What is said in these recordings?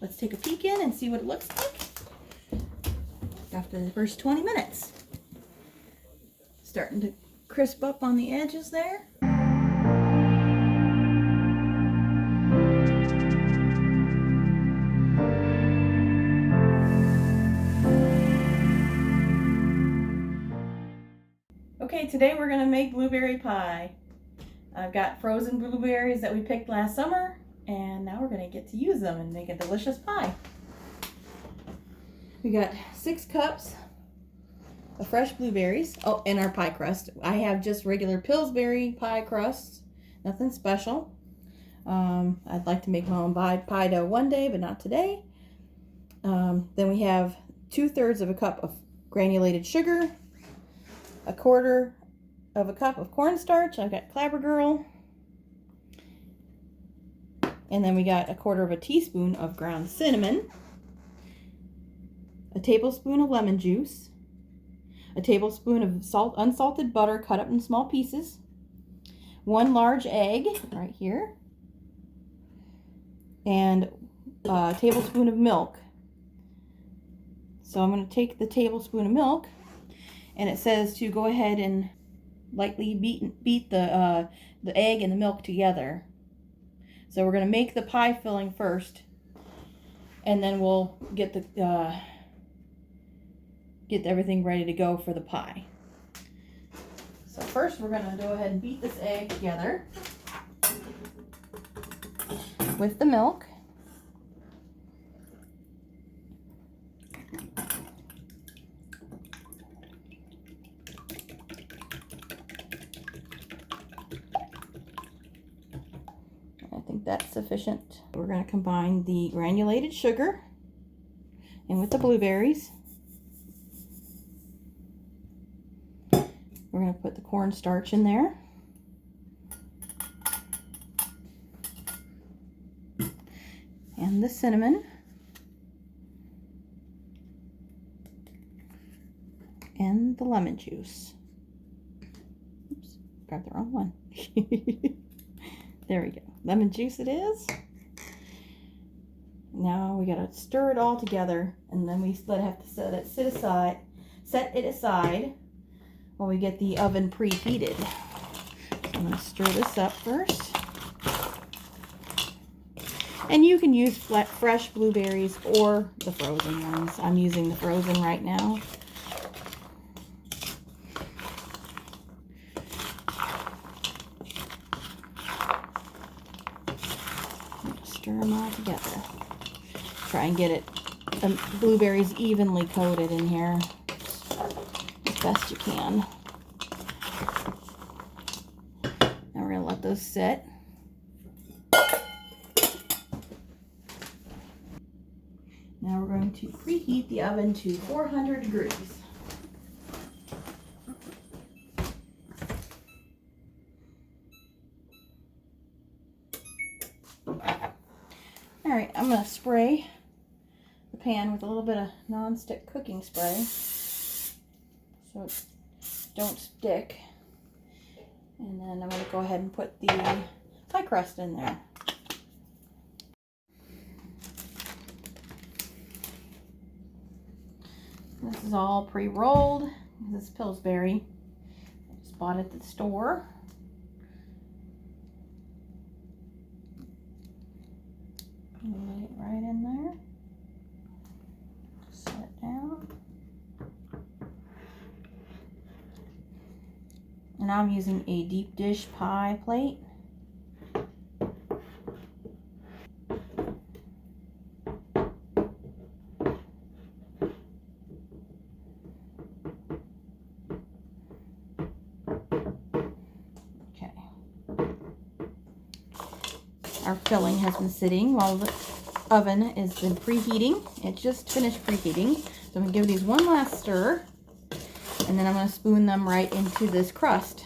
let's take a peek in and see what it looks like after the first 20 minutes. Starting to crisp up on the edges there. Okay, today we're going to make blueberry pie. I've got frozen blueberries that we picked last summer, and now we're going to get to use them and make a delicious pie. We got 6 cups of fresh blueberries. Oh, and our pie crust. I have just regular Pillsbury pie crust, nothing special. I'd like to make my own pie dough one day, but not today. Then we have 2/3 of a cup of granulated sugar, 1/4 of a cup of cornstarch. I've got Clabber Girl. And then we got 1/4 of a teaspoon of ground cinnamon, a tablespoon of lemon juice, a tablespoon of unsalted butter cut up in small pieces, 1 large egg right here, and a tablespoon of milk. So I'm going to take the tablespoon of milk, and it says to go ahead and lightly beat the egg and the milk together. So we're going to make the pie filling first, and then we'll get everything ready to go for the pie. So first we're going to go ahead and beat this egg together with the milk. I think that's sufficient. We're going to combine the granulated sugar in with the blueberries. We're going to put the cornstarch in there. And the cinnamon. And the lemon juice. Oops, grabbed the wrong one. There we go. Lemon juice it is. Now we gotta stir it all together, and then we have to set it aside while we get the oven preheated. So I'm gonna stir this up first. And you can use fresh blueberries or the frozen ones. I'm using the frozen right now. Stir them all together. Try and get the blueberries evenly coated in here as best you can. Now we're going to let those sit. Now we're going to preheat the oven to 400 degrees. Alright, I'm going to spray the pan with a little bit of non-stick cooking spray so it don't stick. And then I'm going to go ahead and put the pie crust in there. This is all pre-rolled. This is Pillsbury. I just bought it at the store. Lay it right in there. Set it down. And I'm using a deep dish pie plate. Okay. Our filling has been sitting while the oven has been preheating. It just finished preheating. So I'm going to give these one last stir, and then I'm going to spoon them right into this crust.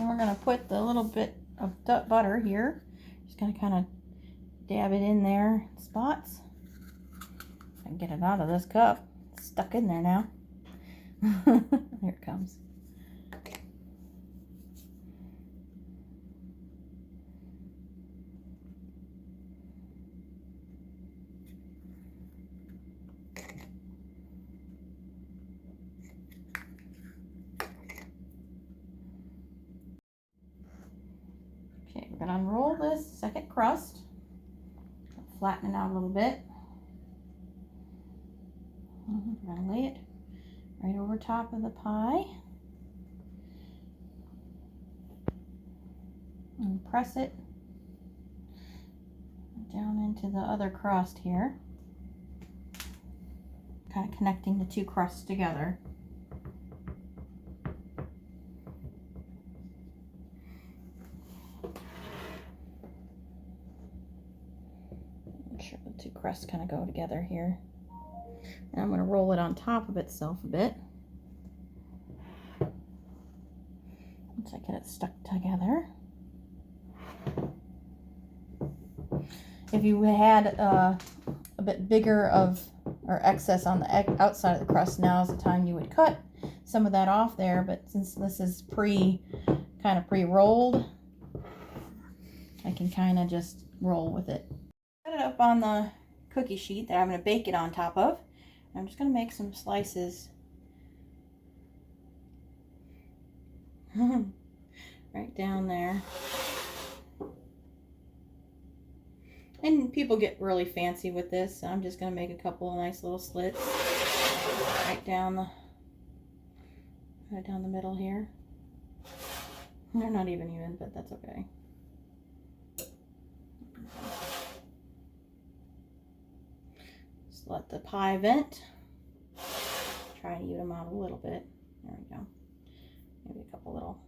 And we're going to put the little bit of butter here. Just going to kind of dab it in there in spots. I can get it out of this cup. It's stuck in there now. Here it comes. Okay, we're going to unroll this second crust. Flatten it out a little bit. We're going to lay it right over top of the pie. And press it down into the other crust here. Kind of connecting the two crusts together. Make sure the two crusts kind of go together here. And I'm going to roll it on top of itself a bit. Once I get it stuck together. If you had a bit bigger of or excess on the outside of the crust, now is the time you would cut some of that off there. But since this is kind of pre-rolled, I can kind of just roll with it. Put it up on the cookie sheet that I'm going to bake it on top of. I'm just going to make some slices right down there. And people get really fancy with this. So I'm just going to make a couple of nice little slits right down the middle here. They're not even, but that's okay. Just let the pie vent. Try to even them out a little bit. There we go. Maybe a couple little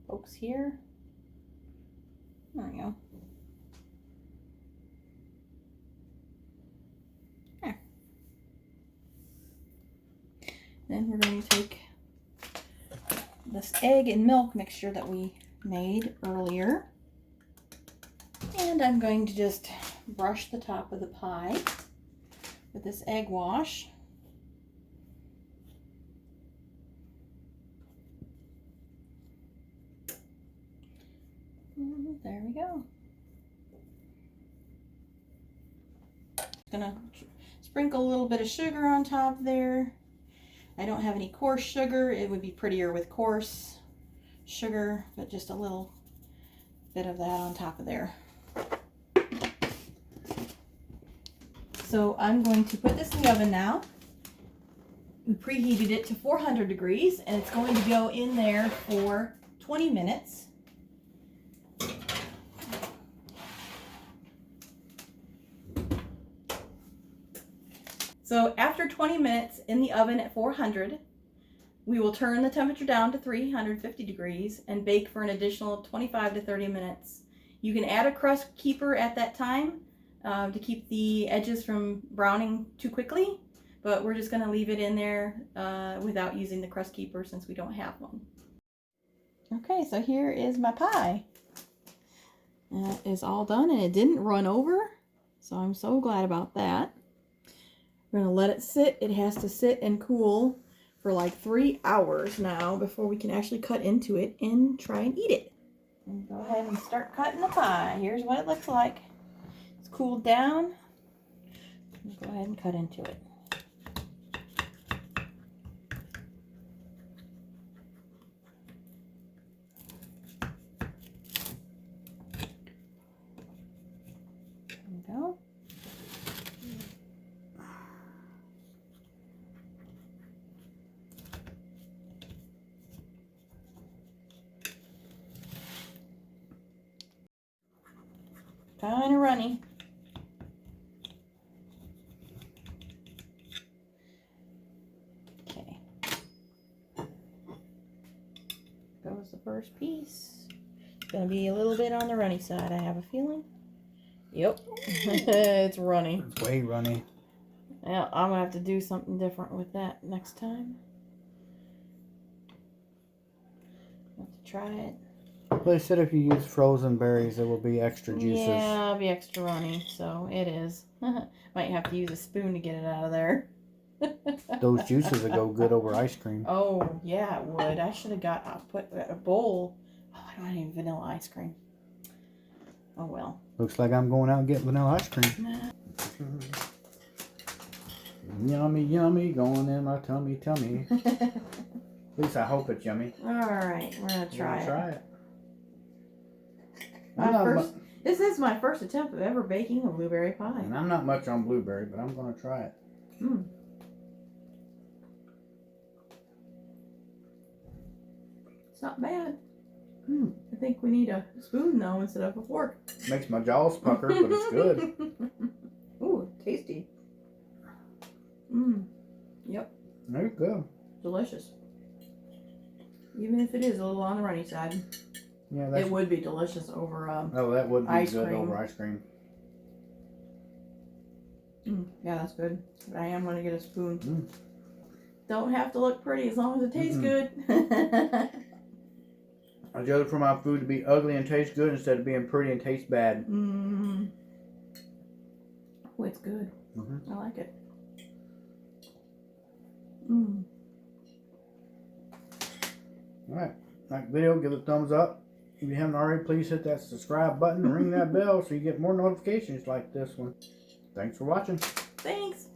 pokes here. There we go. There. Then we're going to take this egg and milk mixture that we made earlier. And I'm going to just brush the top of the pie with this egg wash. There we go. Gonna sprinkle a little bit of sugar on top there. I don't have any coarse sugar. It would be prettier with coarse sugar, but just a little bit of that on top of there. So I'm going to put this in the oven now. We preheated it to 400 degrees and it's going to go in there for 20 minutes. So after 20 minutes in the oven at 400, we will turn the temperature down to 350 degrees and bake for an additional 25 to 30 minutes. You can add a crust keeper at that time to keep the edges from browning too quickly, but we're just going to leave it in there without using the crust keeper since we don't have one. Okay, so here is my pie. That is all done and it didn't run over, so I'm so glad about that. We're going to let it sit. It has to sit and cool for like 3 hours now before we can actually cut into it and try and eat it. And go ahead and start cutting the pie. Here's what it looks like. It's cooled down. Go ahead and cut into it. There we go. Kind of runny. Okay. Goes the first piece. It's going to be a little bit on the runny side, I have a feeling. Yep. It's runny. It's way runny. Yeah, I'm going to have to do something different with that next time. Have to try it. Well, they said if you use frozen berries, it will be extra juices. Yeah, it'll be extra runny, so it is. Might have to use a spoon to get it out of there. Those juices would go good over ice cream. Oh, yeah, it would. I should have put a bowl. Oh, I don't have any vanilla ice cream. Oh, well. Looks like I'm going out and getting vanilla ice cream. Yummy, yummy, going in my tummy, tummy. At least I hope it's yummy. All right, we're going to try it. This is my first attempt of ever baking a blueberry pie. And I'm not much on blueberry, but I'm going to try it. Mm. It's not bad. Mm. I think we need a spoon, though, instead of a fork. Makes my jaws pucker, but it's good. Ooh, tasty. Mmm. Yep. There you go. Delicious. Even if it is a little on the runny side. Yeah, it would be delicious over that would be ice good cream. over ice cream. Yeah, that's good. But I am going to get a spoon. Mm. Don't have to look pretty as long as it tastes good. I'd rather for my food to be ugly and taste good instead of being pretty and taste bad. Oh, it's good. Mm-hmm. I like it. Alright, like the video, give it a thumbs up. If you haven't already, please hit that subscribe button and ring that bell so you get more notifications like this one. Thanks for watching. Thanks.